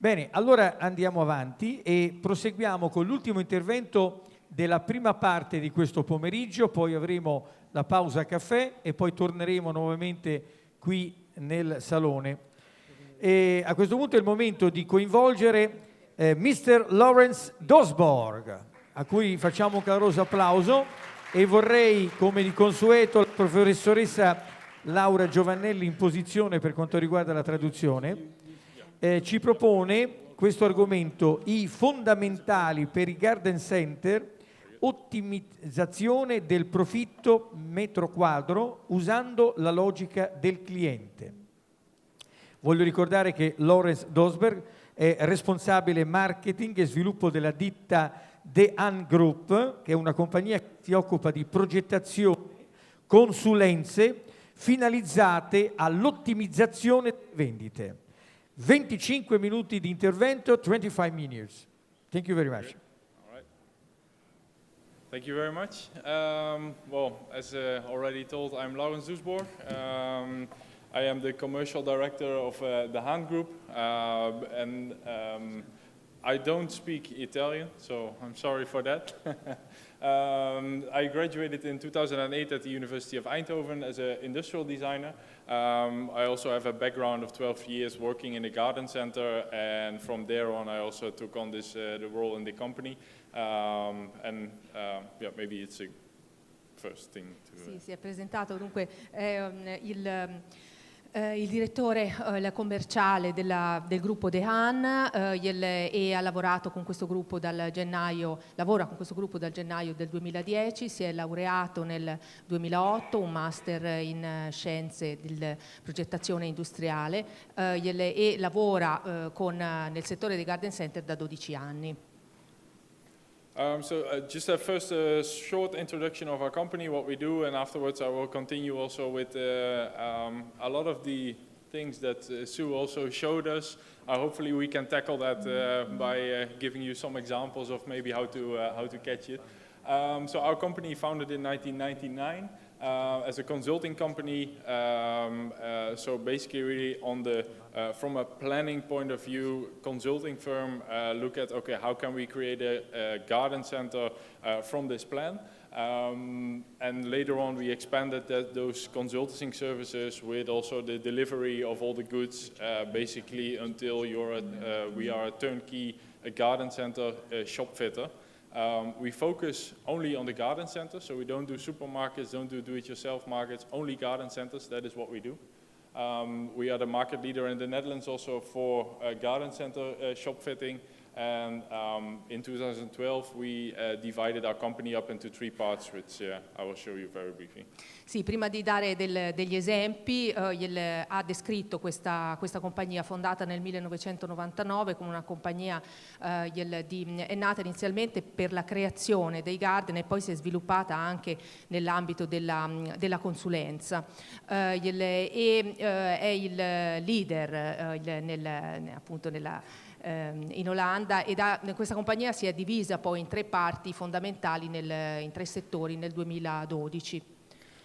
Bene, allora andiamo avanti e proseguiamo con l'ultimo intervento della prima parte di questo pomeriggio, poi avremo la pausa caffè e poi torneremo nuovamente qui nel salone. E a questo punto è il momento di coinvolgere Mr. Lawrence Doesborgh, a cui facciamo un caloroso applauso, e vorrei, come di consueto, la professoressa Laura Giovannelli in posizione per quanto riguarda la traduzione. Ci propone questo argomento: i fondamentali per i garden center, ottimizzazione del profitto metro quadro usando la logica del cliente. Voglio ricordare che Lawrence Doesborgh è responsabile marketing e sviluppo della ditta The Han Group, che è una compagnia che si occupa di progettazione, consulenze finalizzate all'ottimizzazione delle vendite. 25 minuti di intervento, 25 minutes. Thank you very much. All right. Thank you very much. Well, as already told, I'm Lawrence Doesborgh. I am the commercial director of the Han Group, and I don't speak Italian, so I'm sorry for that. I graduated in 2008 at the University of Eindhoven as an industrial designer. I also have a background of 12 years working in a garden center, and from there on I also took on this the role in the company. Yeah, maybe it's a first thing to... Sì, si è presentato, dunque il direttore commerciale del gruppo The Han e ha lavorato con questo gruppo lavora con questo gruppo dal gennaio del 2010, si è laureato nel 2008, un master in scienze della progettazione industriale e lavora nel settore dei garden center da 12 anni. Just first a short introduction of our company, what we do, and afterwards I will continue also with a lot of the things that Sue also showed us. Hopefully we can tackle that by giving you some examples of maybe how to catch it. So our company founded in 1999 as a consulting company. So basically really on the from a planning point of view, consulting firm look at, okay, how can we create a garden center from this plan? And later on we expanded those consulting services with also the delivery of all the goods, basically until we are a turnkey garden center shop fitter. We focus only on the garden centers, so we don't do supermarkets, don't do do-it-yourself markets, only garden centers, that is what we do. We are the market leader in the Netherlands also for garden center shop fitting, and in 2012 we divided our company up into 3 parts, which I will show you very briefly. Sì, prima di dare degli esempi, ha descritto questa compagnia fondata nel 1999 come una compagnia è nata inizialmente per la creazione dei garden e poi si è sviluppata anche nell'ambito della consulenza. È il leader appunto in Olanda, e questa compagnia si è divisa poi in 3 parti fondamentali, in 3 settori nel 2012.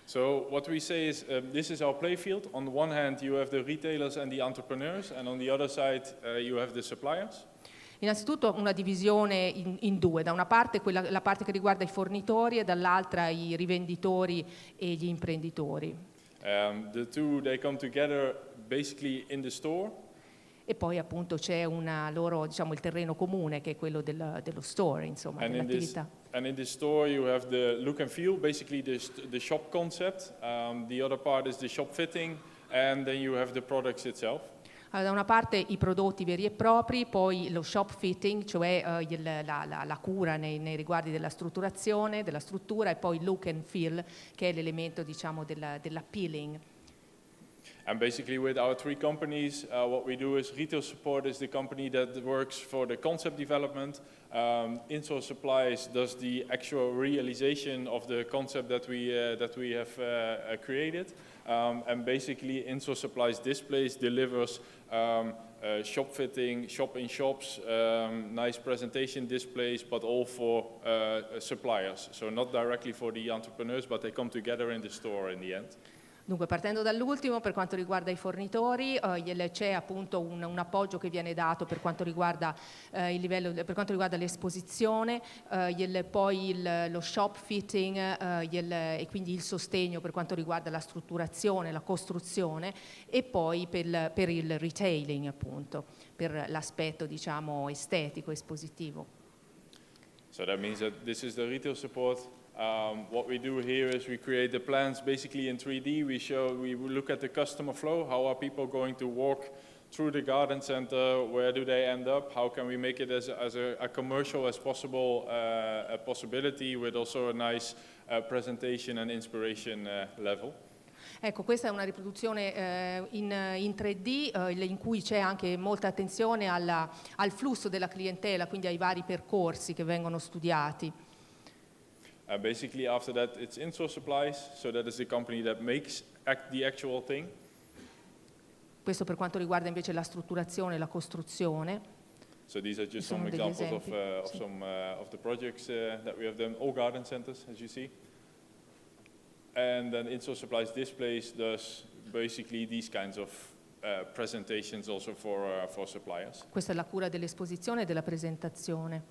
So what we say is this is our playfield. On the one hand you have the retailers and the entrepreneurs, and on the other side you have the suppliers. Innanzitutto una divisione in 2, da una parte la parte che riguarda i fornitori e dall'altra i rivenditori e gli imprenditori. The two, they come together basically in the store. E poi appunto c'è il terreno comune che è quello dello store, insomma, dell'attività. And in this store you have the look and feel, basically the shop concept. The other part is the shop fitting, and then you have the products itself. Allora, da una parte i prodotti veri e propri, poi lo shop fitting, cioè la cura nei riguardi della strutturazione, della struttura, e poi il look and feel, che è l'elemento, diciamo, dell'appealing. And basically with our 3 companies, what we do is Retail Support is the company that works for the concept development. In-source Supplies does the actual realization of the concept that we have created. And basically In-source Supplies Displays delivers shop fitting, shop-in-shops, nice presentation displays, but all for suppliers. So not directly for the entrepreneurs, but they come together in the store in the end. Dunque, partendo dall'ultimo, per quanto riguarda i fornitori, c'è appunto un appoggio che viene dato per quanto riguarda il livello, per quanto riguarda l'esposizione, poi lo shop fitting e quindi il sostegno per quanto riguarda la strutturazione, la costruzione, e poi per il retailing, appunto, per l'aspetto, diciamo, estetico, espositivo. So that means that this is the retail support. What we do here is we create the plans basically in 3D. We look at the customer flow. How are people going to walk through the garden center? Where do they end up? How can we make it as a commercial as possible a possibility with also a nice presentation and inspiration level? Ecco, questa è una riproduzione in 3D in cui c'è anche molta attenzione al flusso della clientela, quindi ai vari percorsi che vengono studiati. Basically, after that, it's in-source supplies, so that is the company that makes the actual thing. Questo per quanto riguarda invece la strutturazione e la costruzione. So these are just some examples of the projects that we have done, all garden centers, as you see. And then in-source supplies displays does basically these kinds of presentations also for suppliers. Questa è la cura dell'esposizione e della presentazione.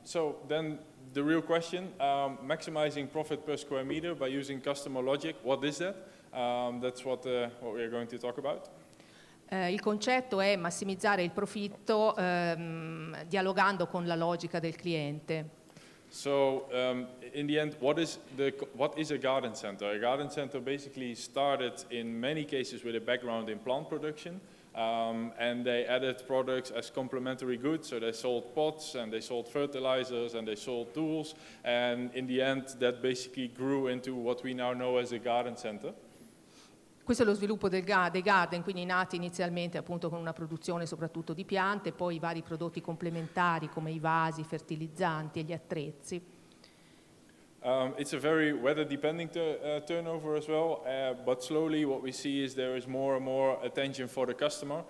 So then the real question, maximizing profit per square meter by using customer logic, what is that? That's what we are going to talk about. Il concetto è massimizzare il profitto dialogando con la logica del cliente. So in the end, what is a garden center? A garden center basically started in many cases with a background in plant production. And they added products as complementary goods, so they sold pots and they sold fertilizers and they sold tools, and in the end that basically grew into what we now know as a garden center. Questo è lo sviluppo dei garden, quindi nati inizialmente appunto con una produzione soprattutto di piante, poi i vari prodotti complementari come i vasi, i fertilizzanti e gli attrezzi. It's a very weather-depending turnover as well, but slowly what we see is there is more and more attention for the customer,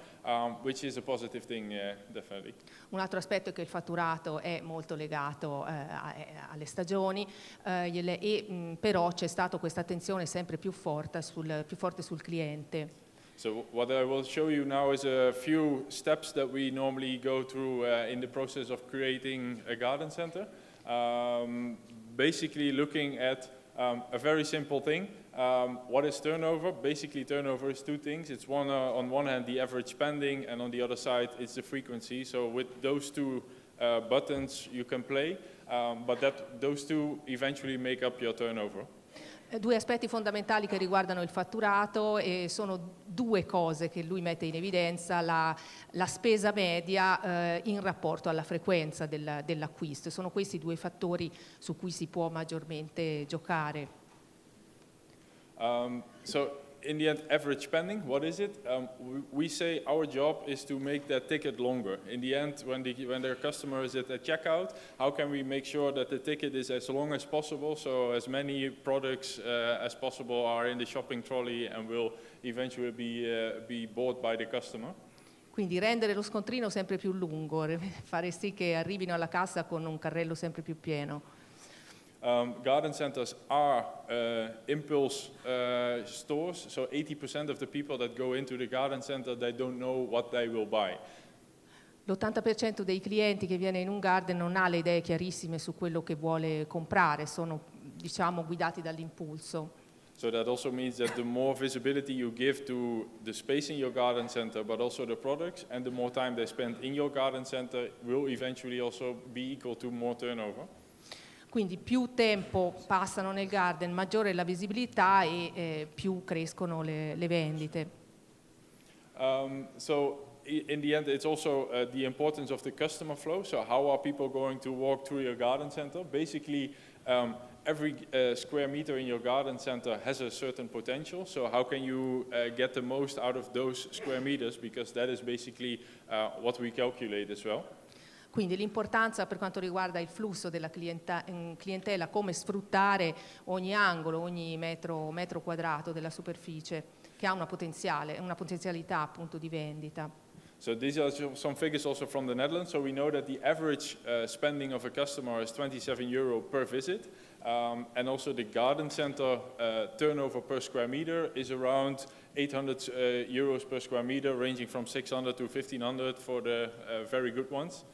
which is a positive thing, definitely. Un altro aspetto è che il fatturato è molto legato alle stagioni, però c'è stata questa attenzione sempre più forte sul cliente. So what I will show you now is a few steps that we normally go through in the process of creating a garden center. Basically looking at a very simple thing. What is turnover? Basically turnover is two things. It's on one hand the average spending, and on the other side it's the frequency. So with those two buttons you can play, but those two eventually make up your turnover. Due aspetti fondamentali che riguardano il fatturato e sono due cose che lui mette in evidenza: la spesa media in rapporto alla frequenza dell'acquisto. Sono questi due fattori su cui si può maggiormente giocare. So in the end, average spending, what is it? We say our job is to make that ticket longer. In the end, when their customer is at the checkout, how can we make sure that the ticket is as long as possible, so as many products as possible are in the shopping trolley and will eventually be bought by the customer? Quindi rendere lo scontrino sempre più lungo, fare sì che arrivino alla cassa con un carrello sempre più pieno. Garden centers are impulse stores, so 80% of the people that go into the garden center, they don't know what they will buy. L'80% dei clienti che viene in un garden non ha le idee chiarissime su quello che vuole comprare, sono, diciamo, guidati dall'impulso. So that also means that the more visibility you give to the space in your garden center, but also the products, and the more time they spend in your garden center will eventually also be equal to more turnover. Quindi più tempo passano nel garden, maggiore è la visibilità e più crescono le vendite. So in the end, it's also the importance of the customer flow. So how are people going to walk through your garden center? Basically, every square meter in your garden center has a certain potential. So how can you get the most out of those square meters? Because that is basically what we calculate as well. Quindi l'importanza per quanto riguarda il flusso della clientela, come sfruttare ogni angolo, ogni metro quadrato della superficie, che ha una potenzialità appunto di vendita. So these are some figures also from the Netherlands. So we know that the average spending of a customer is €27 per visit. And also the garden center turnover per square meter is around 800 euros per square meter, ranging from 600 to 1500 for the very good ones.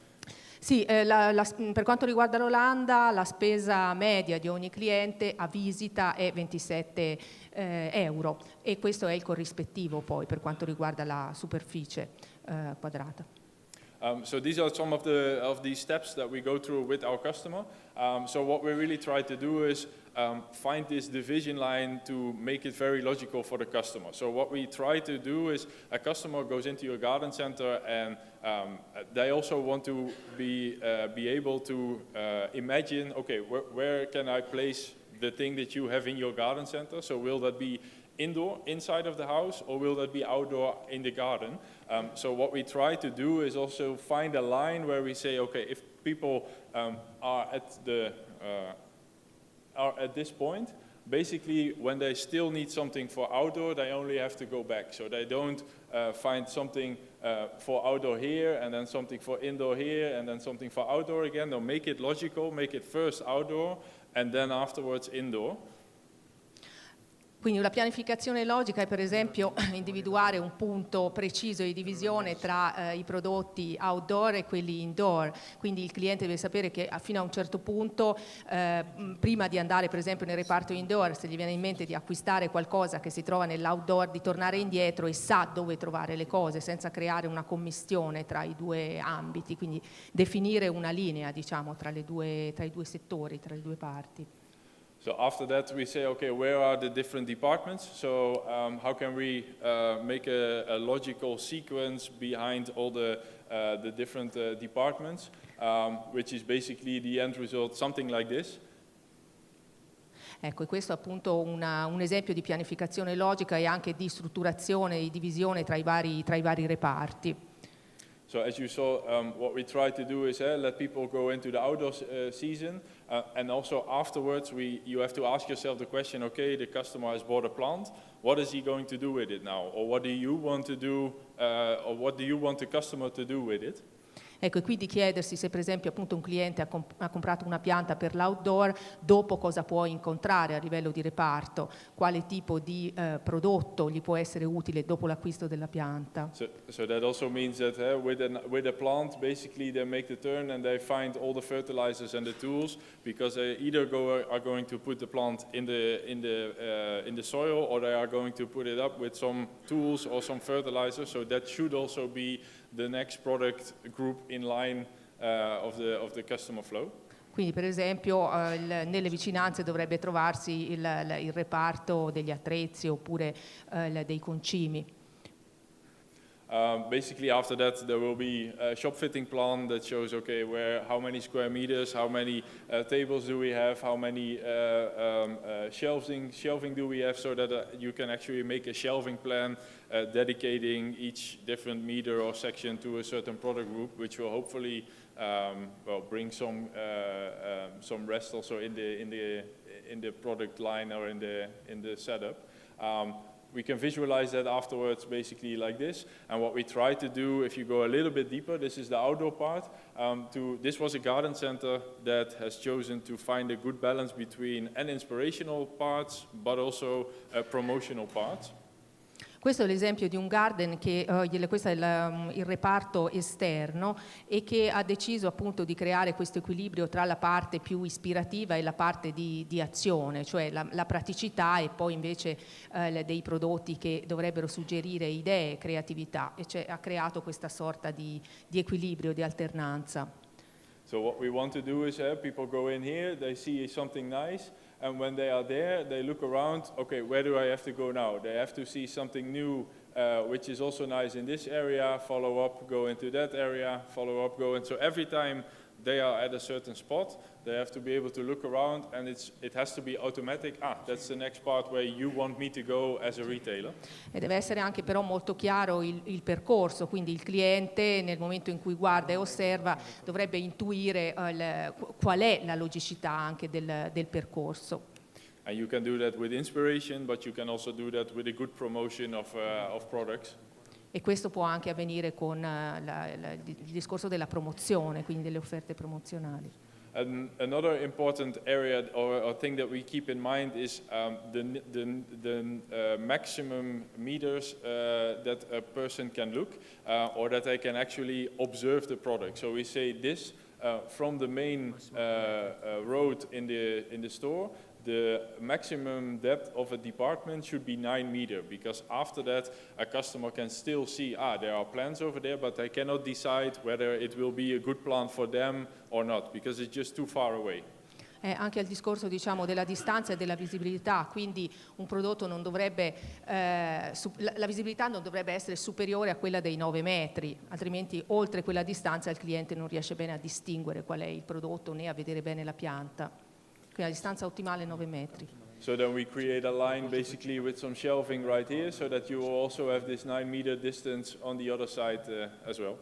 Sì, per quanto riguarda l'Olanda, la spesa media di ogni cliente a visita è 27 euro e questo è il corrispettivo poi per quanto riguarda la superficie quadrata. So these are some of the steps that we go through with our customer. So what we really try to do is find this division line to make it very logical for the customer. So what we try to do is a customer goes into your garden center and they also want to be able to imagine, okay, where can I place the thing that you have in your garden center? So will that be indoor, inside of the house, or will that be outdoor in the garden? So what we try to do is also find a line where we say, okay, if people are at this point, basically when they still need something for outdoor, they only have to go back. So they don't find something for outdoor here, and then something for indoor here, and then something for outdoor again. They'll make it logical, make it first outdoor, and then afterwards indoor. Quindi una pianificazione logica è per esempio individuare un punto preciso di divisione tra i prodotti outdoor e quelli indoor, quindi il cliente deve sapere che fino a un certo punto, prima di andare per esempio nel reparto indoor, se gli viene in mente di acquistare qualcosa che si trova nell'outdoor, di tornare indietro e sa dove trovare le cose senza creare una commistione tra i due ambiti, quindi definire una linea diciamo tra i due settori, tra le due parti. So after that we say, okay, where are the different departments? So how can we make a logical sequence behind all the different departments, which is basically the end result, something like this. Ecco, e questo è appunto un esempio di pianificazione logica e anche di strutturazione e divisione tra i vari reparti. So as you saw, what we try to do is let people go into the outdoor season, and also afterwards you have to ask yourself the question, okay, the customer has bought a plant, what is he going to do with it now? Or what do you want to do, or what do you want the customer to do with it? Ecco, e quindi chiedersi se per esempio appunto un cliente ha comprato una pianta per l'outdoor, dopo cosa può incontrare a livello di reparto, quale tipo di prodotto gli può essere utile dopo l'acquisto della pianta. So that also means that with a plant, basically they make the turn and they find all the fertilizers and the tools, because they either are going to put the plant in the soil, or they are going to put it up with some tools or some fertilizer. So that should also be the next product group in line of the customer flow. Quindi per esempio nelle vicinanze dovrebbe trovarsi il reparto degli attrezzi oppure dei concimi. Basically after that there will be a shop fitting plan that shows, okay, how many square meters, how many tables do we have, how many shelving do we have, so that you can actually make a shelving plan dedicating each different meter or section to a certain product group, which will hopefully bring some rest also in the product line or in the setup. We can visualize that afterwards basically like this, and what we try to do, if you go a little bit deeper, this is the outdoor part, this was a garden center that has chosen to find a good balance between an inspirational parts but also promotional parts. Questo è l'esempio di un garden che, questo è il reparto esterno e che ha deciso appunto di creare questo equilibrio tra la parte più ispirativa e la parte di azione, cioè la praticità e poi invece dei prodotti che dovrebbero suggerire idee e creatività, e cioè ha creato questa sorta di equilibrio, di alternanza. So what we want to do is people go in here, they see something nice, and when they are there, they look around, okay, where do I have to go now? They have to see something new, which is also nice in this area, follow up, go into that area, follow up, go in. So every time they are at a certain spot, they have to be able to look around, and it has to be automatic. That's the next part where you want me to go as a retailer. E deve essere anche però molto chiaro il percorso, quindi il cliente nel momento in cui guarda e osserva dovrebbe intuire qual è la logicità anche del percorso. And you can do that with inspiration, but you can also do that with a good promotion of products. E questo può anche avvenire con il discorso della promozione, quindi delle offerte promozionali. Another important area or thing that we keep in mind is the maximum meters that a person can look or that they can actually observe the product. So we say this from the main road in the store. The maximum depth of a department should be 9 meters, because after that a customer can still see, there are plants over there, but they cannot decide whether it will be a good plant for them or not, because it's just too far away. Anche il discorso, diciamo, della distanza e della visibilità, quindi un prodotto non dovrebbe, la visibilità non dovrebbe essere superiore a quella dei 9 metri, altrimenti oltre quella distanza il cliente non riesce bene a distinguere qual è il prodotto né a vedere bene la pianta. Quindi la distanza ottimale è 9 metri. So then we create a line basically with some shelving right here, so that you will also have this 9 meter distance on the other side as well.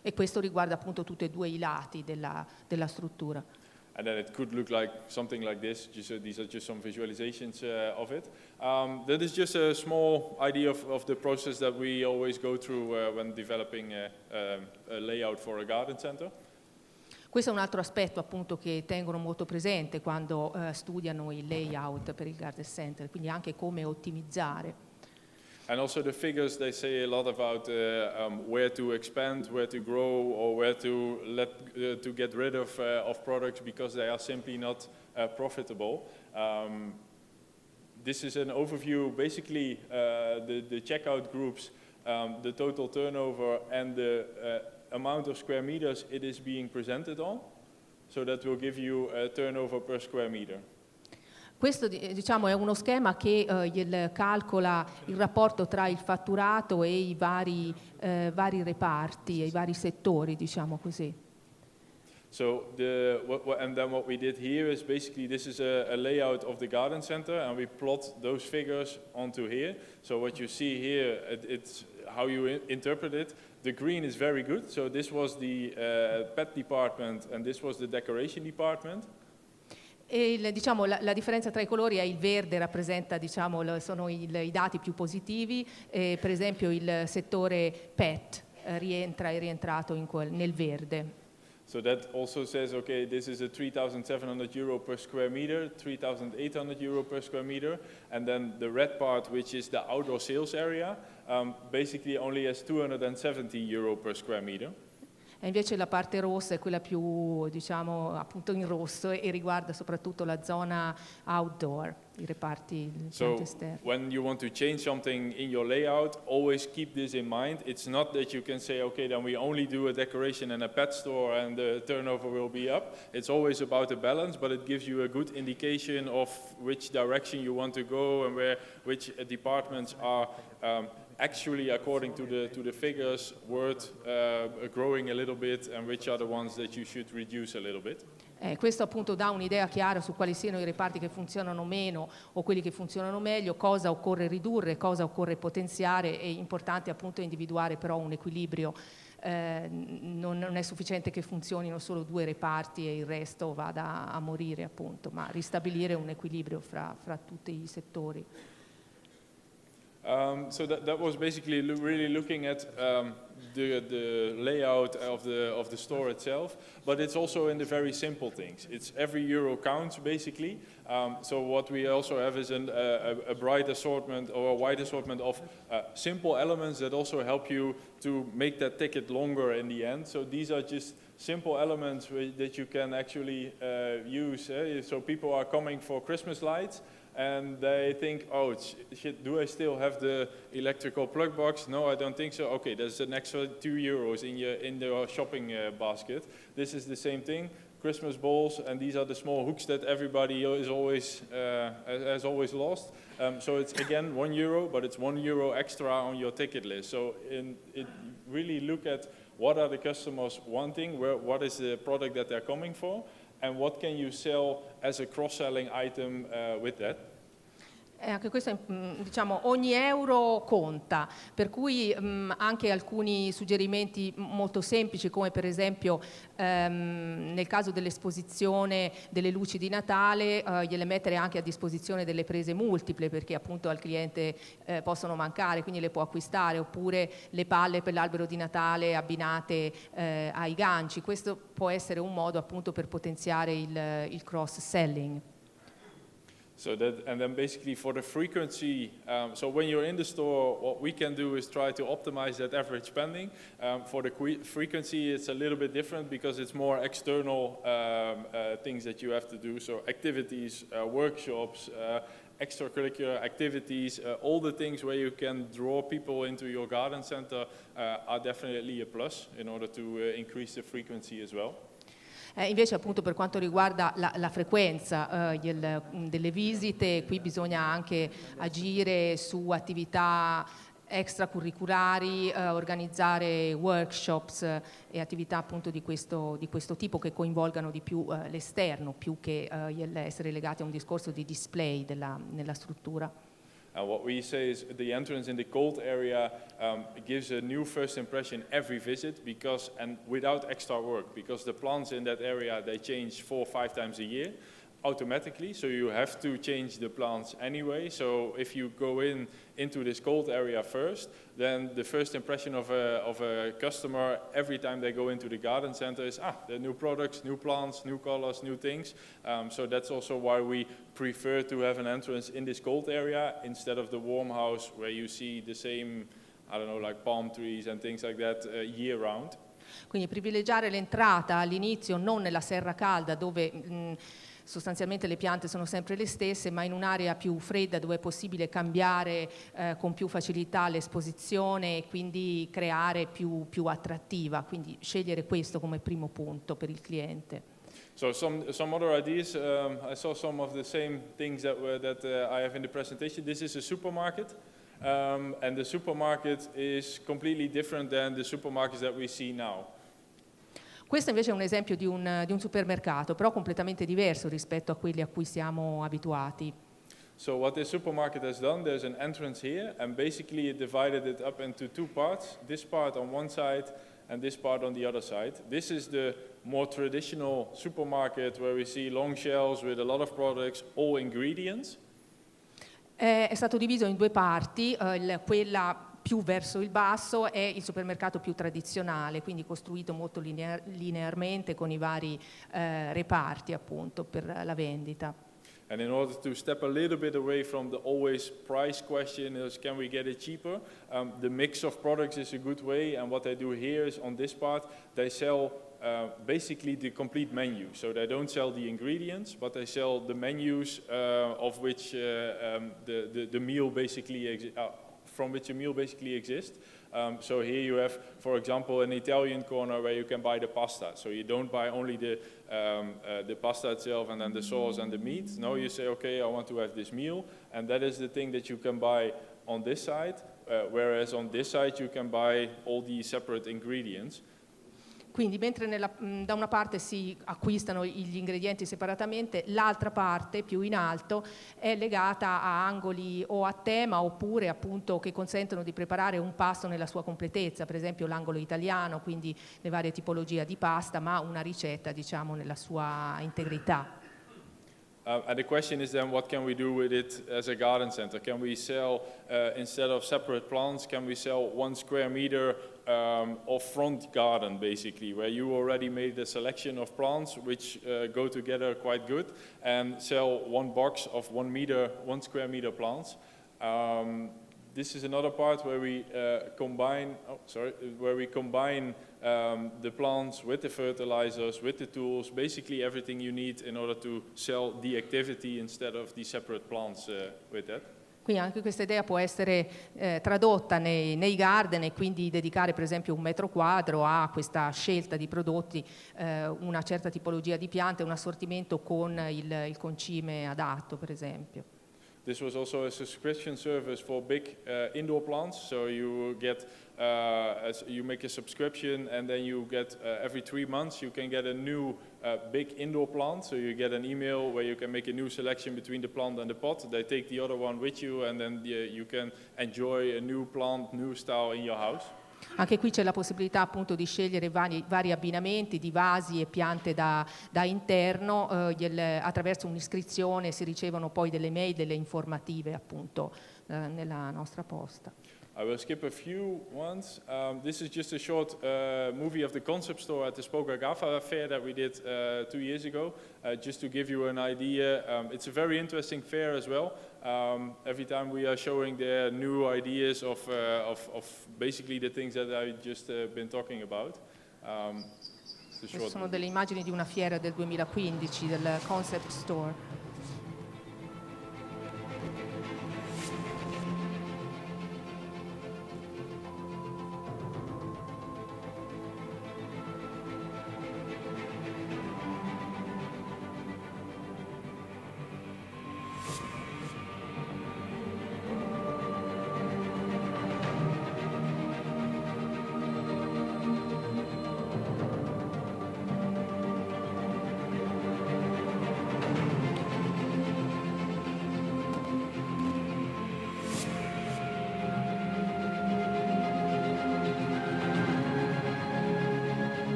E questo riguarda appunto tutti e due i lati della struttura. And then it could look like something like this. These are just some visualizations of it. That is just a small idea of the process that we always go through when developing a layout for a garden center. Questo è un altro aspetto appunto che tengono molto presente quando studiano il layout per il garden center, quindi anche come ottimizzare. And also the figures, they say a lot about where to expand, where to grow, or where to to get rid of products because they are simply not profitable. This is an overview, basically the checkout groups, the total turnover, and the amount of square meters it is being presented on. So that will give you a turnover per square meter. Questo, diciamo, è uno schema che calcola il rapporto tra il fatturato e i vari reparti, e i vari settori, diciamo così. So and then what we did here is basically this is a layout of the garden center, and we plot those figures onto here. So what you see here, it's how you interpret it. The green is very good. So this was the pet department, and this was the decoration department. E diciamo, la differenza tra i colori è il verde rappresenta, diciamo, sono i dati più positivi, per esempio il settore pet è rientrato nel verde. So that also says, okay, this is a 3,700 euro per square meter, 3,800 euro per square meter, and then the red part, which is the outdoor sales area, basically only has 270 euro per square meter. E invece la parte rossa è quella più, diciamo, appunto in rosso e riguarda soprattutto la zona outdoor, i reparti esterni. So when you want to change something in your layout, always keep this in mind. It's not that you can say, okay, then we only do a decoration and a pet store and the turnover will be up. It's always about a balance, but it gives you a good indication of which direction you want to go and which departments are actually, according to the figures, worth growing a little bit, and which are the ones that you should reduce a little bit. Questo appunto dà un'idea chiara su quali siano i reparti che funzionano meno o quelli che funzionano meglio, cosa occorre ridurre, cosa occorre potenziare. È importante appunto individuare però un equilibrio. Non è sufficiente che funzionino solo 2 reparti e il resto vada a morire, appunto, ma ristabilire un equilibrio fra tutti i settori. So that was basically really looking at the layout of the store itself, but it's also in the very simple things. It's every euro counts basically. So what we also have is a bright assortment or a wide assortment of simple elements that also help you to make that ticket longer in the end. So these are just simple elements that you can actually use. So people are coming for Christmas lights, and they think, oh, shit, do I still have the electrical plug box? No, I don't think so. Okay, there's an extra 2 euros in the shopping basket. This is the same thing. Christmas balls, and these are the small hooks that everybody has always lost. So it's again 1 euro, but it's 1 euro extra on your ticket list. So really look at what are the customers wanting, what is the product that they're coming for, and what can you sell as a cross-selling item with that? Anche questo, diciamo, ogni euro conta, per cui anche alcuni suggerimenti molto semplici, come per esempio nel caso dell'esposizione delle luci di Natale, gliele mettere anche a disposizione delle prese multiple, perché appunto al cliente possono mancare, quindi le può acquistare, oppure le palle per l'albero di Natale abbinate ai ganci. Questo può essere un modo appunto per potenziare il cross-selling. So that, and then basically for the frequency, so when you're in the store, what we can do is try to optimize that average spending. For the frequency, it's a little bit different because it's more external things that you have to do. So activities, workshops, extracurricular activities, all the things where you can draw people into your garden center are definitely a plus in order to increase the frequency as well. Invece appunto per quanto riguarda la frequenza delle visite, qui bisogna anche agire su attività extracurriculari, organizzare workshops e attività appunto di questo tipo che coinvolgano di più l'esterno, più che essere legati a un discorso di display nella struttura. And what we say is the entrance in the cold area gives a new first impression every visit because, and without extra work, because the plants in that area, they change 4 or 5 times a year automatically, so you have to change the plants anyway. So if you go into this cold area first, then the first impression of a customer every time they go into the garden center is, there are new products, new plants, new colors, new things. So that's also why we prefer to have an entrance in this cold area instead of the warm house where you see the same, I don't know, like palm trees and things like that year round. Quindi privilegiare l'entrata all'inizio non nella serra calda dove sostanzialmente le piante sono sempre le stesse, ma in un'area più fredda dove è possibile cambiare con più facilità l'esposizione e quindi creare più attrattiva, quindi scegliere questo come primo punto per il cliente. So some other ideas, I saw some of the same things that I have in the presentation. This is a supermarket, and the supermarket is completely different than the supermarkets that we see now. Questo invece è un esempio di un supermercato, però completamente diverso rispetto a quelli a cui siamo abituati. So what this supermarket has done, there's an entrance here, and basically it divided it up into 2 parts. This part on one side and this part on the other side. This is the more traditional supermarket where we see long shelves with a lot of products, all ingredients. È stato diviso in 2 parti, quella più verso il basso è il supermercato più tradizionale, quindi costruito molto linearmente con i vari reparti appunto per la vendita. And in order to step a little bit away from the always price question is can we get it cheaper, the mix of products is a good way, and what they do here is on this part they sell basically the complete menu. So they don't sell the ingredients, but they sell the menus of which the meal basically from which a meal basically exists. So here you have, for example, an Italian corner where you can buy the pasta. So you don't buy only the pasta itself and then the sauce and the meat. No, you say, okay, I want to have this meal, and that is the thing that you can buy on this side, whereas on this side you can buy all the separate ingredients. Quindi mentre da una parte si acquistano gli ingredienti separatamente, l'altra parte, più in alto, è legata a angoli o a tema oppure appunto che consentono di preparare un pasto nella sua completezza, per esempio l'angolo italiano, quindi le varie tipologie di pasta, ma una ricetta diciamo nella sua integrità. And the question is then what can we do with it as a garden center? Can we sell, instead of separate plants, can we sell 1 square meter of front garden basically, where you already made a selection of plants which go together quite good, and sell 1 box of 1 square meter plants. This is another part where we combine the plants with the fertilizers, with the tools, basically everything you need in order to sell the activity instead of the separate plants with that. Quindi anche questa idea può essere tradotta nei garden e quindi dedicare per esempio 1 metro quadro a questa scelta di prodotti, una certa tipologia di piante, un assortimento con il concime adatto per esempio. This was also a subscription service for big indoor plants. So you get, you make a subscription, and then you get every 3 months you can get a new big indoor plant. So you get an email where you can make a new selection between the plant and the pot. They take the other one with you, and then you can enjoy a new plant, new style in your house. Anche qui c'è la possibilità appunto di scegliere vari abbinamenti di vasi e piante da interno, attraverso un'iscrizione si ricevono poi delle mail, delle informative appunto nella nostra posta. I will skip a few ones. This is just a short movie of the concept store at the Spoke Agafa fair that we did 2 years ago, just to give you an idea. It's a very interesting fair as well. Every time we are showing their new ideas of basically the things that I've just been talking about. Queste sono delle immagini di una fiera del 2015 del concept store.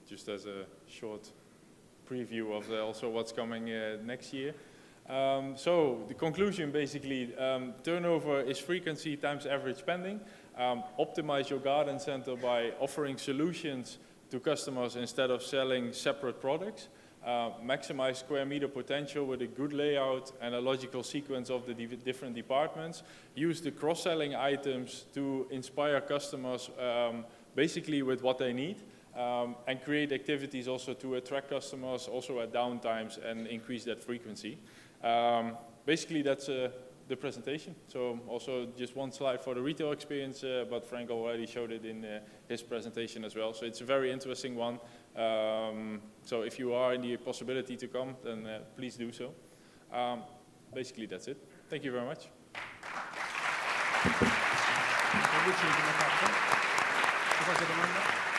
Just as a short preview of also what's coming next year. So the conclusion basically, turnover is frequency times average spending. Optimize your garden center by offering solutions to customers instead of selling separate products. Maximize square meter potential with a good layout and a logical sequence of the different departments. Use the cross-selling items to inspire customers basically with what they need. And create activities also to attract customers also at downtimes and increase that frequency. Basically that's the presentation. So also just one slide for the retail experience, but Frank already showed it in his presentation as well. So it's a very interesting one. So if you are in the possibility to come, then please do so. Basically that's it. Thank you very much. Invece come fatto? Qualche domanda?